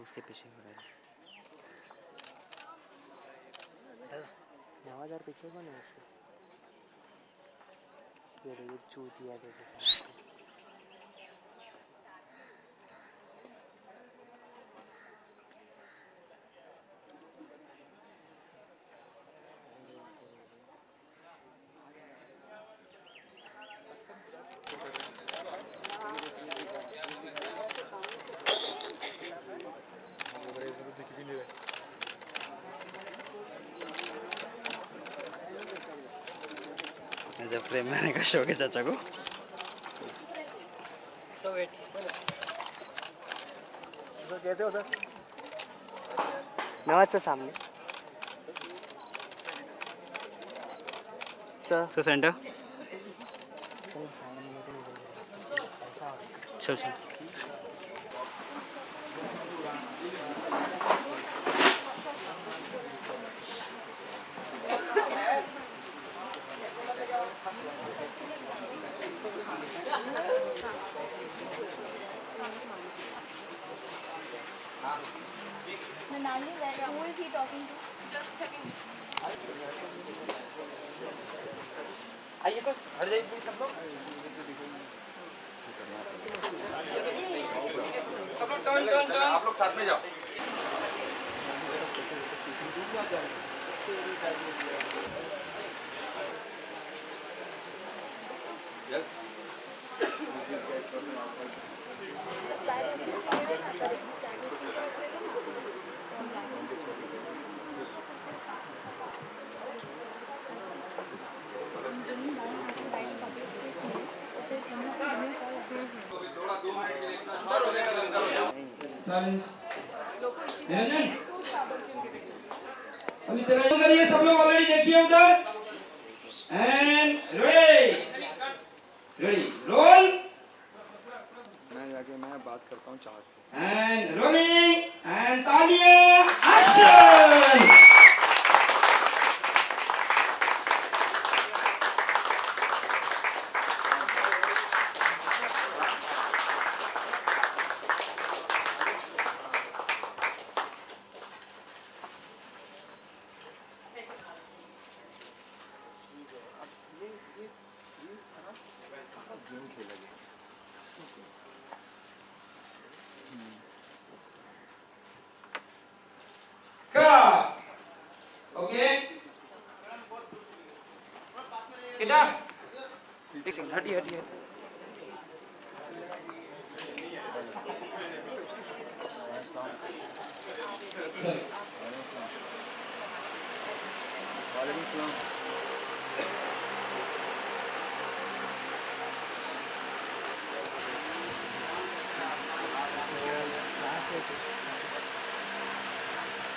उसके पीछे हो रहा है। आवाज और पीछे कौन है उसके? ये देखिए चूतिया देखो। जब फ्रेम में आने का शौक है चाचा को। कैसे हो सर? नमस्ते सामने सर सेंटर चल चल। Nani, who is he talking to? Just a second. आइए तो हट जाइए प्लीज सब लोग। Turn turn turn. आप लोग साथ में जाओ। अभी तेरा करिए सब लोग ऑलरेडी देखिए उधर एंड रेडी रोल। मैं जाके मैं बात करता हूँ चार्ट से एंड रोलिंग एंड तालियां एक्शन। हटिए हटिए।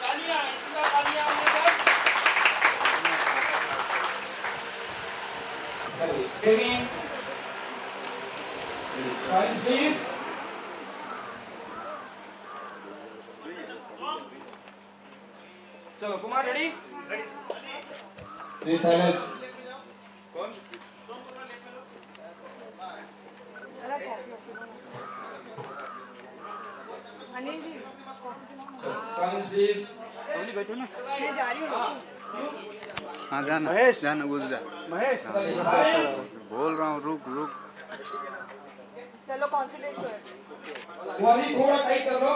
तालियां इसका तालियां हमने सब। Taking silence please. चलो कुमार रेडी? Please silence. कौन? Anil ji Silence please. बैठो ना। मैं जा रही हूँ। हाँ जाना महेश। जाना घुस जा महेश बोल रहा हूँ रुक रुक चलो कॉन्सेंट्रेट। तुम्हारी थोड़ा टाइट कर लो।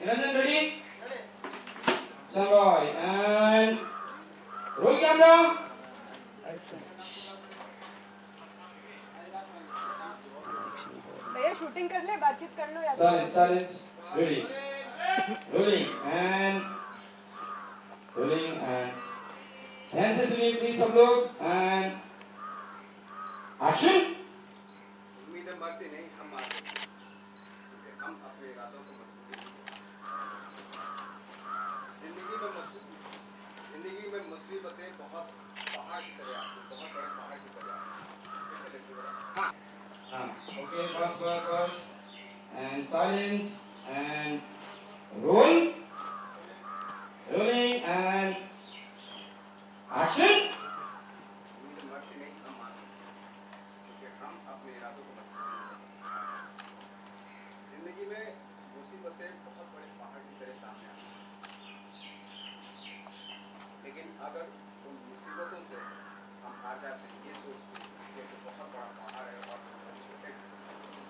Niranjan ready? Stand by and roll camera. भैया शूटिंग कर ले, बातचीत कर लो या Silence, silence. Ready. Rolling and ध्यान से सुनिए प्लीज सब लोग and action. उम्मीदें मरती नहीं हम मारते हम अपने इरादों को मजबूती जिंदगी में मुसीबतें बहुत पहाड़ की तरह आती हैं, बहुत बड़े पहाड़ की तरह आती हैं। कैसे लगती है? Okay, first and silence and roll. Rolling and action. उम्मीदें मरती नहीं हम मारते क्योंकि हम अपने अपने इरादों को मजबूत करें। जिंदगी में मुसीबतें बहुत बड़े पहाड़ की तरह सामने आती हैं, लेकिन अगर उन मुसीबतों से हम हार जाते हैं ये सोच के कि ये तो बहुत बड़ा पहाड़ है और हम छोटे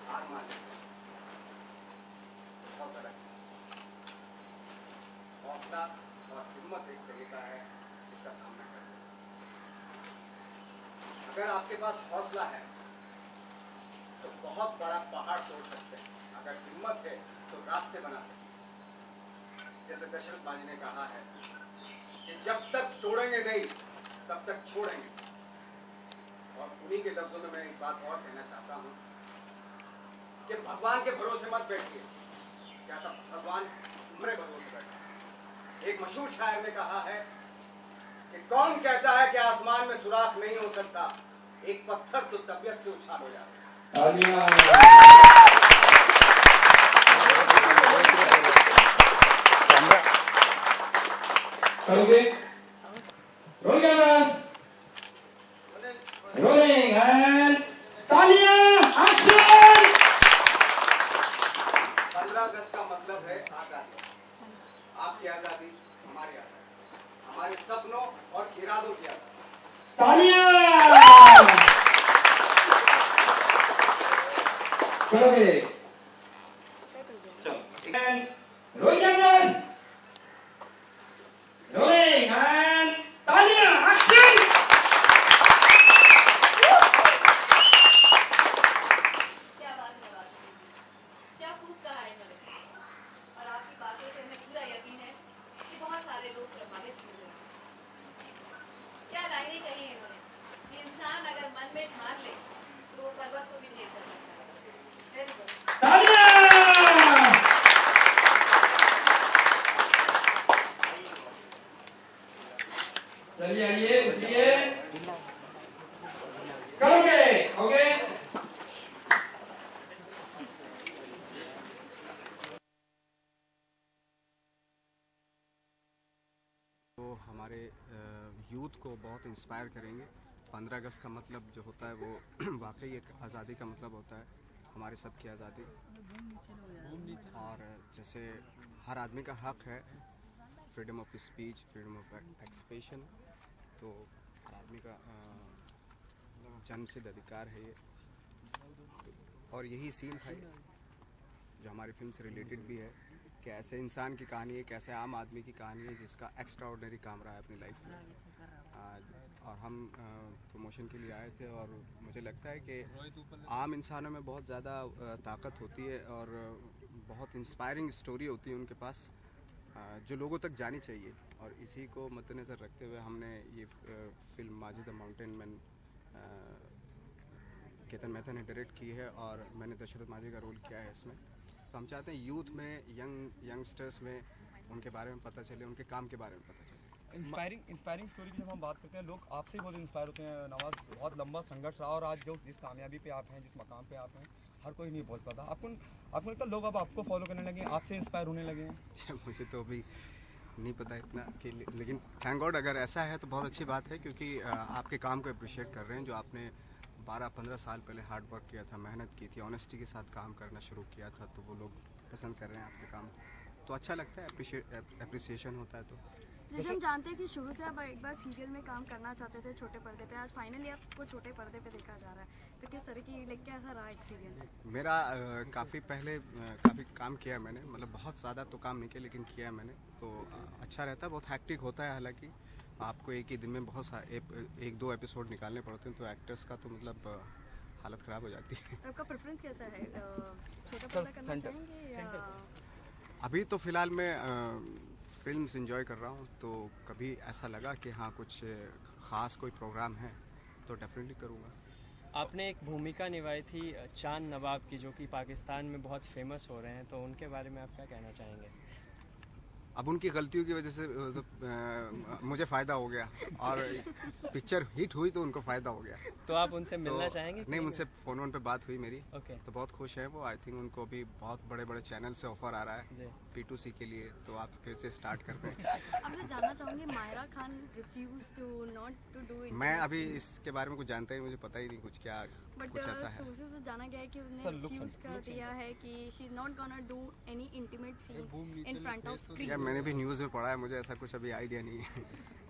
हार मान लेते हैं, बहुत गलत है। हौसला और हिम्मत एक तरीका है इसका सामना करने का। अगर आपके पास हौसला है तो बहुत बड़ा पहाड़ तोड़ सकते हैं, अगर हिम्मत है तो रास्ते बना सकते हैं। जैसे दशरथ बाजी ने कहा है कि जब तक तोड़ेंगे नहीं तब तक छोड़ेंगे। और उन्हीं के लफ्जों में मैं एक बात और कहना चाहता हूं कि भगवान के भरोसे मत बैठिए, क्या तब भगवान तुम्हारे भरोसे बैठा। एक मशहूर शायर ने कहा है कि कौन कहता है कि आसमान में सुराख नहीं हो सकता, एक पत्थर तो तबीयत से उछाल हो जाता है। करोगे? रोल कैमरास, रोलिंग एंड तालियां, एक्शन। 15 अगस्त का मतलब है आजादी। आपकी आजादी, हमारी आजादी, हमारे सपनों और इरादों की आजादी। तालियां। करोगे? चलो। And roll cameras, rolling and तालियां, एक्शन। क्या बात है बात, क्या खूब कहा है इन्होंने। और आपकी बातों से हमें पूरा यकीन है कि बहुत सारे लोग प्रभावित हुए हैं। क्या लाइनें कही है इन्होंने कि इंसान अगर मन में ठान ले तो वो पर्वत को भी ढेर कर सकता है। Very good. तालियां। चलिए आइए, उठिए। करोगे? ओके। तो हमारे यूथ को बहुत इंस्पायर करेंगे। 15 अगस्त का मतलब जो होता है वो वाकई एक आज़ादी का मतलब होता है, हमारे सब की आज़ादी। और जैसे हर आदमी का हक है freedom of speech, freedom of expression, तो हर आदमी का जन्मसिद्ध अधिकार है ये। और यही सीन था ये, जो हमारी फिल्म से रिलेटेड भी है कि ऐसे इंसान की कहानी है, एक ऐसे आम आदमी की कहानी है जिसका एक्स्ट्रा ऑर्डिनरी काम रहा है अपनी लाइफ में। और हम प्रमोशन के लिए आए थे और मुझे लगता है कि आम इंसानों में बहुत ज़्यादा ताकत होती है और बहुत इंस्पायरिंग स्टोरी होती है उनके पास, जो लोगों तक जानी चाहिए। और इसी को मद्देनज़र रखते हुए हमने ये फिल्म माजी the mountain man Ketan Mehta ने डायरेक्ट की है और मैंने दशरथ माजी का रोल किया है इसमें। तो हम चाहते हैं यूथ में, यंगस्टर्स में उनके बारे में पता चले, उनके काम के बारे में पता चले। इंस्पायरिंग स्टोरी की जब हम बात करते हैं, लोग आपसे ही बहुत इंस्पायर होते हैं। नवाज, बहुत लंबा संघर्ष रहा और आज जो जिस कामयाबी पे आप हैं, जिस मकाम पे आप हैं, हर कोई नहीं पहुंच पाता। आपको लगता है लोग अब आपको फॉलो करने लगे हैं, आपसे इंस्पायर होने लगे हैं? मुझे तो अभी नहीं पता इतना कि, लेकिन थैंक गॉड अगर ऐसा है तो बहुत अच्छी बात है, क्योंकि आपके काम को अप्रिशिएट कर रहे हैं। जो आपने 12-15 साल पहले हार्ड वर्क किया था, मेहनत की थी, ऑनेस्टी के साथ काम करना शुरू किया था, तो वो लोग पसंद कर रहे हैं आपके काम, तो अच्छा लगता है, अप्रिसिएशन होता है। तो जैसे हम जानते हैं कि शुरू से आप एक बार सीरियल में काम करना चाहते थे छोटे पर्दे पे, आज फाइनली आपको छोटे पर्दे पे देखा जा रहा है, तो किस तरह की कैसा रहा एक्सपीरियंस? मेरा काफ़ी पहले काफ़ी काम किया मैंने, मतलब बहुत ज़्यादा तो काम नहीं किया लेकिन किया मैंने, तो अच्छा रहता है। बहुत हैक्टिक होता है, हालांकि आपको एक ही दिन में बहुत सारे 1-2 एपिसोड निकालने पड़ते हैं, तो एक्टर्स का तो मतलब हालत ख़राब हो जाती है। आपका प्रेफरेंस कैसा है, छोटा पर्दा करना चाहेंगे या? अभी तो फ़िलहाल मैं फिल्म्स एंजॉय कर रहा हूँ, तो कभी ऐसा लगा कि हाँ कुछ ख़ास कोई प्रोग्राम है तो डेफिनेटली करूँगा। आपने एक भूमिका निभाई थी चांद नवाब की, जो कि पाकिस्तान में बहुत फेमस हो रहे हैं, तो उनके बारे में आप क्या कहना चाहेंगे? अब उनकी गलतियों की वजह से मुझे फ़ायदा हो गया और पिक्चर हिट हुई तो उनको फ़ायदा हो गया। तो आप उनसे मिलना चाहेंगे? नहीं, मुझसे फ़ोन पे बात हुई मेरी, ओके। तो बहुत खुश है वो। आई थिंक उनको भी बहुत बड़े बड़े चैनल से ऑफ़र आ रहा है, जी। P2C के लिए, तो आप फिर से स्टार्ट कर दें। आपसे जानना चाहूँगी, Myra Khan refuse to not to do it. मैं अभी इसके बारे में कुछ जानता ही, मुझे पता ही नहीं कुछ क्या बट कुछ ऐसा है। सोर्सेज से जाना गया है कि उन्होंने Sir, look, रिफ्यूज sir, कर दिया है कि she is not gonna do any intimate seen in front of या स्क्रीन। मैंने भी न्यूज़ में पढ़ा है, मुझे ऐसा कुछ अभी आइडिया नहीं है।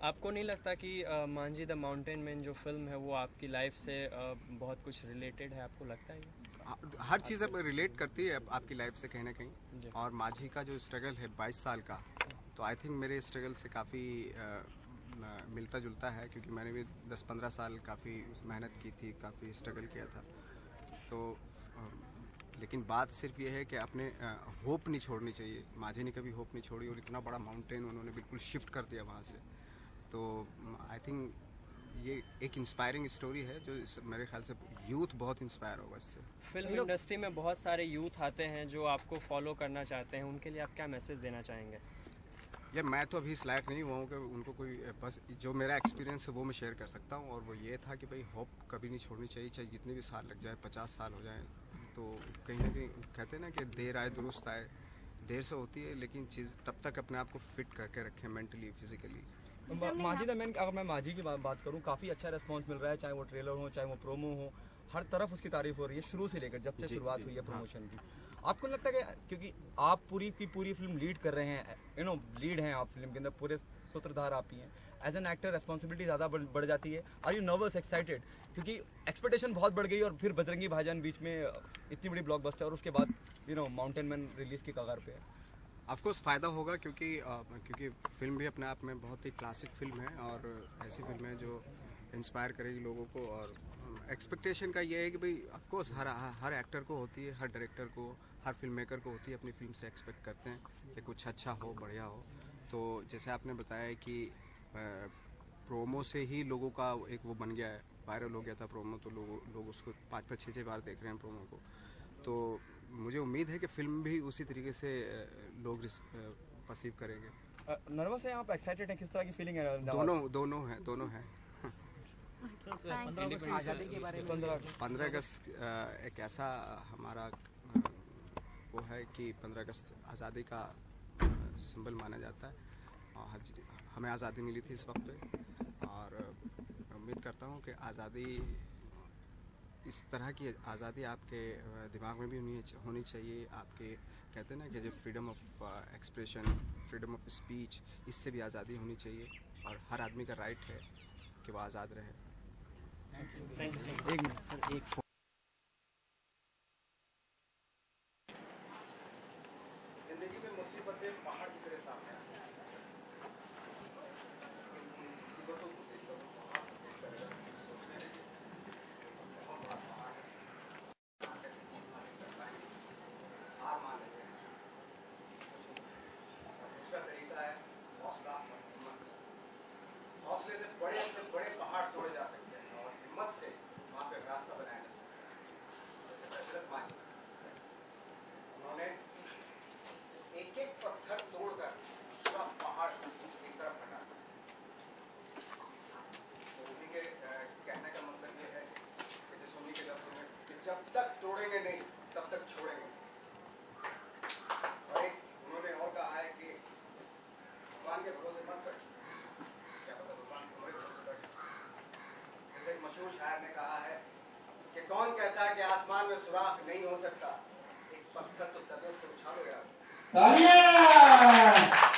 आपको नहीं लगता कि मांझी द माउंटेन मैन जो फिल्म है वो आपकी लाइफ से बहुत कुछ रिलेटेड है, आपको लगता है ये? हर चीज़ अब रिलेट करती है आपकी लाइफ से कहीं ना जी। कहीं। और माझी का जो स्ट्रगल है 22 साल का, तो आई थिंक मेरे स्ट्रगल से काफ़ी मिलता जुलता है, क्योंकि मैंने भी 10-15 साल काफ़ी मेहनत की थी, काफ़ी स्ट्रगल किया था। तो लेकिन बात सिर्फ ये है कि अपने होप नहीं छोड़नी चाहिए। माझी ने कभी होप नहीं छोड़ी, और इतना बड़ा माउंटेन उन्होंने बिल्कुल शिफ्ट कर दिया वहाँ से। तो आई थिंक ये एक इंस्पायरिंग स्टोरी है, जो मेरे ख्याल से यूथ बहुत इंस्पायर होगा इससे। फिल्म इंडस्ट्री में बहुत सारे यूथ आते हैं जो आपको फॉलो करना चाहते हैं, उनके लिए आप क्या मैसेज देना चाहेंगे? यार मैं तो अभी इस लायक नहीं हुआ हूँ कि उनको कोई, बस जो मेरा एक्सपीरियंस है वो मैं शेयर कर सकता हूँ, और वो ये था कि भाई होप कभी नहीं छोड़नी चाहिए, चाहे जितने भी साल लग जाए, 50 साल हो जाए। तो कहीं ना कहीं कहते हैं ना कि देर आए दुरुस्त आए, देर से होती है, लेकिन चीज़ तब तक अपने आप को फिट करके रखें, मेंटली फिजिकली। माझी द मैन, अगर मैं माझी की बात करूं, काफ़ी अच्छा रिस्पांस मिल रहा है, चाहे वो ट्रेलर हो, चाहे वो प्रोमो हो, हर तरफ उसकी तारीफ हो रही है, शुरू से लेकर जब से शुरुआत हुई है प्रमोशन की। आपको लगता है कि क्योंकि आप पूरी की पूरी फिल्म लीड कर रहे हैं, लीड हैं आप फिल्म के अंदर, पूरे सूत्रधार आप ही हैं, एज एन एक्टर रिस्पॉन्सिबिलिटी ज़्यादा बढ़ जाती है। Are you nervous, excited? क्योंकि एक्सपेक्टेशन बहुत बढ़ गई, और फिर बजरंगी भाईजान बीच में इतनी बड़ी ब्लॉकबस्टर, और उसके बाद माउंटेन मैन रिलीज की कगार पे है। ऑफकोर्स फ़ायदा होगा, क्योंकि फिल्म भी अपने आप में बहुत ही क्लासिक फिल्म है, और ऐसी फिल्म है जो इंस्पायर करेगी लोगों को। और एक्सपेक्टेशन का ये है कि भाई ऑफकोर्स हर एक्टर को होती है, हर डायरेक्टर को, हर फिल्म मेकर को होती है, अपनी फिल्म से एक्सपेक्ट करते हैं कि कुछ अच्छा हो, बढ़िया हो। तो जैसे आपने बताया कि प्रोमो से ही लोगों का एक वो बन गया है, वायरल हो गया था प्रोमो, तो लोग उसको 5-5, 6-6 बार देख रहे हैं प्रोमो को। तो मुझे उम्मीद है कि फिल्म भी उसी तरीके से लोग परसीव करेंगे। नर्वस है आप, एक्साइटेड हैं, किस तरह की फीलिंग है? दोनों हैं। 15 अगस्त एक ऐसा हमारा वो है कि 15 अगस्त आज़ादी का सिंबल माना जाता है, और हमें आज़ादी मिली थी इस वक्त पे, और उम्मीद करता हूँ कि आज़ादी, इस तरह की आज़ादी आपके दिमाग में भी होनी चाहिए। आपके कहते हैं ना कि जो freedom of expression, freedom of speech, इससे भी आज़ादी होनी चाहिए, और हर आदमी का राइट है कि वो आज़ाद रहे। Thank you. एक मिनट सर, एक जिंदगी में मुसीबतें पहाड़ की तरह सामने आती हैं। मुसीबतों को देखकर पहाड़ को देखकर सोचने लगे, बहुत बड़ा पहाड़ है, कैसे जीत हासिल कर पाएंगे, हार मान लेते हैं, कुछ नहीं। और दूसरा तरीका है हौसला और हिम्मत। हौसले से बड़े पहाड़ तोड़े जा सकते हैं, और हिम्मत से वहाँ पे रास्ता बनाया जा सकता है। जैसे दशरथ माझी, उन्होंने एक पत्थर तोड़कर पूरा पहाड़ एक तरफ हटा। तो उन्हीं के कहने का मतलब ये है कि जैसे उन्हीं के लफ्ज़ों में कि जब तक तोड़ेंगे नहीं तब तक छोड़ेंगे। और एक उन्होंने और कहा है कि भगवान के भरोसे मत बैठ, क्या पता भगवान तुम्हारे भरोसे बैठ। जैसे एक मशहूर शायर ने कहा है कि कौन कहता है कि आसमान में सुराख नहीं हो सकता, एक पत्थर तो तबीयत से उछालो यार। तालियां।